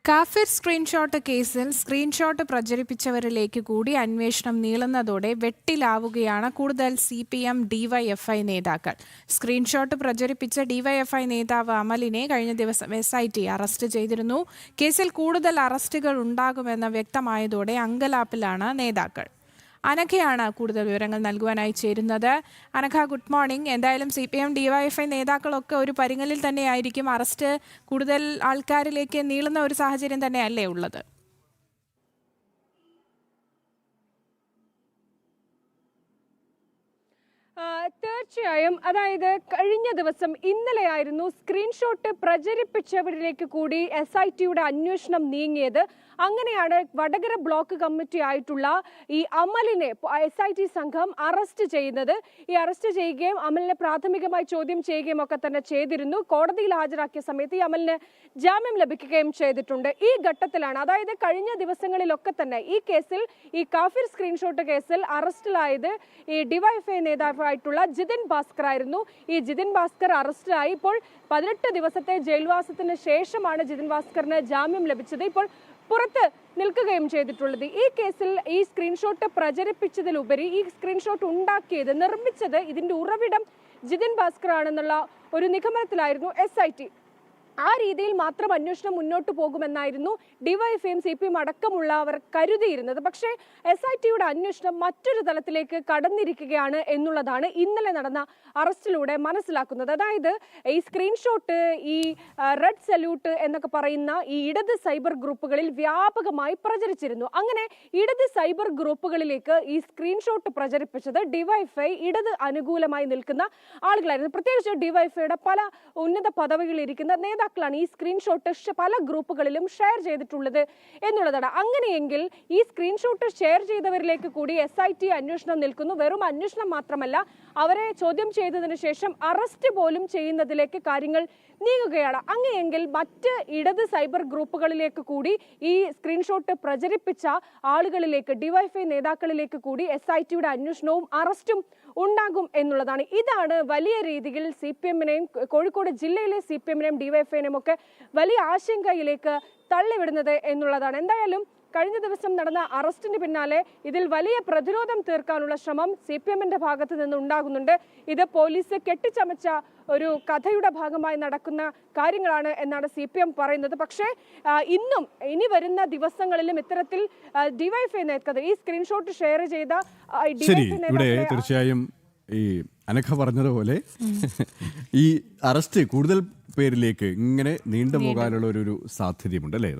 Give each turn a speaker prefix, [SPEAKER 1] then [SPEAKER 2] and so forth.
[SPEAKER 1] കാഫിർ സ്ക്രീൻഷോട്ട് കേസിൽ സ്ക്രീൻഷോട്ട് പ്രചരിപ്പിച്ചവരിലേക്ക് കൂടി അന്വേഷണം നീളുന്നതോടെ വെട്ടിലാവുകയാണ് കൂടുതൽ CPM DYFI നേതാക്കൾ. സ്ക്രീൻഷോട്ട് പ്രചരിപ്പിച്ച DYFI നേതാവ് അമലിനെ കഴിഞ്ഞ ദിവസം SIT അറസ്റ്റ് ചെയ്തിരുന്നു. കേസിൽ കൂടുതൽ അറസ്റ്റുകൾ ഉണ്ടാകുമെന്ന് വ്യക്തമായതോടെ അങ്കലാപ്പിലാണ് നേതാക്കൾ. അനഘയാണ് കൂടുതൽ വിവരങ്ങൾ നൽകുവാനായി ചേരുന്നത്. Anagha, good morning. എന്തായാലും CPM DYFI നേതാക്കളൊക്കെ ഒരു പരിങ്ങലിൽ തന്നെയായിരിക്കും. അറസ്റ്റ് കൂടുതൽ ആൾക്കാരിലേക്ക് നീളുന്ന ഒരു സാഹചര്യം തന്നെയല്ലേ ഉള്ളത്?
[SPEAKER 2] തീർച്ചയായും. അതായത് കഴിഞ്ഞ ദിവസം ഇന്നലെയായിരുന്നു സ്ക്രീൻഷോട്ട് പ്രചരിപ്പിച്ചവരിലേക്ക് കൂടി SITയുടെ അന്വേഷണം നീങ്ങിയത്. അങ്ങനെയാണ് വടകര ബ്ലോക്ക് കമ്മിറ്റി ആയിട്ടുള്ള ഈ അമലിനെ SIT സംഘം അറസ്റ്റ് ചെയ്യുന്നത്. ഈ അറസ്റ്റ് ചെയ്യുകയും അമലിനെ പ്രാഥമികമായി ചോദ്യം ചെയ്യുകയും ഒക്കെ തന്നെ ചെയ്തിരുന്നു. കോടതിയിൽ ഹാജരാക്കിയ സമയത്ത് ഈ അമലിന് ജാമ്യം ലഭിക്കുകയും ചെയ്തിട്ടുണ്ട്. ഈ ഘട്ടത്തിലാണ്, അതായത് കഴിഞ്ഞ ദിവസങ്ങളിലൊക്കെ തന്നെ ഈ കേസിൽ, ഈ കാഫിർ സ്ക്രീൻഷോട്ട് കേസിൽ അറസ്റ്റിലായത് ഈ DYFI നേതാവായിട്ടുള്ള ജിതിൻ ഭാസ്കർ ആയിരുന്നു. ഈ ജിതിൻ ഭാസ്കർ അറസ്റ്റിലായി. ഇപ്പോൾ 18 ദിവസത്തെ ജയിൽവാസത്തിന് ശേഷമാണ് ജിതിൻ ഭാസ്കറിന് ജാമ്യം ലഭിച്ചത്. ഇപ്പോൾ പുറത്ത് നിൽക്കുകയും ചെയ്തിട്ടുള്ളത്. ഈ കേസിൽ ഈ സ്ക്രീൻഷോട്ട് പ്രചരിപ്പിച്ചതിലുപരി ഈ സ്ക്രീൻഷോട്ട് ഉണ്ടാക്കിയത്, നിർമ്മിച്ചത്, ഇതിന്റെ ഉറവിടം ജിതിൻ ഭാസ്കർ ആണെന്നുള്ള ഒരു നിഗമനത്തിലായിരുന്നു SIT. ആ രീതിയിൽ മാത്രം അന്വേഷണം മുന്നോട്ട് പോകുമെന്നായിരുന്നു DYFIയും CPM അടക്കമുള്ളവർ കരുതിയിരുന്നത്. പക്ഷേ SITയുടെ അന്വേഷണം മറ്റൊരു തലത്തിലേക്ക് കടന്നിരിക്കുകയാണ് എന്നുള്ളതാണ് ഇന്നലെ നടന്ന അറസ്റ്റിലൂടെ മനസ്സിലാക്കുന്നത്. അതായത് ഈ സ്ക്രീൻഷോട്ട്, ഈ റെഡ് സല്യൂട്ട് എന്നൊക്കെ പറയുന്ന ഈ ഇടത് സൈബർ ഗ്രൂപ്പുകളിൽ വ്യാപകമായി പ്രചരിച്ചിരുന്നു. അങ്ങനെ ഇടത് സൈബർ ഗ്രൂപ്പുകളിലേക്ക് ഈ സ്ക്രീൻഷോട്ട് പ്രചരിപ്പിച്ചത് DYFI ഇടത് അനുകൂലമായി നിൽക്കുന്ന ആളുകളായിരുന്നു. പ്രത്യേകിച്ച് DYFIയുടെ പല ഉന്നത പദവികളിൽ ഇരിക്കുന്ന നേതാക്കളാണ് ഈ സ്ക്രീൻഷോട്ട് പല ഗ്രൂപ്പുകളിലും ഷെയർ ചെയ്തിട്ടുള്ളത് എന്നുള്ളതാണ്. അങ്ങനെയെങ്കിൽ ഈ സ്ക്രീൻഷോട്ട് ഷെയർ ചെയ്തവരിലേക്ക് കൂടി SIT അന്വേഷണം നിൽക്കുന്നു. വെറും അന്വേഷണം മാത്രമല്ല, അവരെ ചോദ്യം ചെയ്തതിനു ശേഷം അറസ്റ്റ് പോലും ചെയ്യുന്നതിലേക്ക് കാര്യങ്ങൾ നീങ്ങുകയാണ്. അങ്ങനെയെങ്കിൽ മറ്റ് ഇടത് സൈബർ ഗ്രൂപ്പുകളിലേക്ക് കൂടി ഈ സ്ക്രീൻഷോട്ട് പ്രചരിപ്പിച്ച ആളുകളിലേക്ക്, DYFI നേതാക്കളിലേക്ക് കൂടി SITയുടെ അന്വേഷണവും അറസ്റ്റും ഉണ്ടാകും എന്നുള്ളതാണ്. ഇതാണ് വലിയ രീതിയിൽ CPMനെയും കോഴിക്കോട് ജില്ലയിലെ CPMനെയും DYFIനെയും ഒക്കെ വലിയ ആശങ്കയിലേക്ക് തള്ളിവിടുന്നത് എന്നുള്ളതാണ്. എന്തായാലും കഴിഞ്ഞ ദിവസം നടന്ന അറസ്റ്റിന് പിന്നാലെ ഇതിൽ വലിയ പ്രതിരോധം തീർക്കാനുള്ള ശ്രമം CPMന്റെ ഭാഗത്ത് നിന്ന് ഉണ്ടാകുന്നുണ്ട്. ഇത് പോലീസ് കെട്ടിച്ചമച്ച ഒരു കഥയുടെ ഭാഗമായി നടക്കുന്ന കാര്യങ്ങളാണ് എന്നാണ് CPM പറയുന്നത്. പക്ഷേ ഇനി വരുന്ന ദിവസങ്ങളിലും ഇത്തരത്തിൽ DYFI നേതാക്കൾ ഈ സ്ക്രീൻഷോട്ട് ഷെയർ ചെയ്ത
[SPEAKER 3] തീർച്ചയായും ഈ അനഘ പറഞ്ഞതുപോലെ ഈ അറസ്റ്റ് കൂടുതൽ പേരിലേക്ക് ഇങ്ങനെ നീണ്ടുപോകാനുള്ള ഒരു സാധ്യതയുണ്ട് അല്ലേ?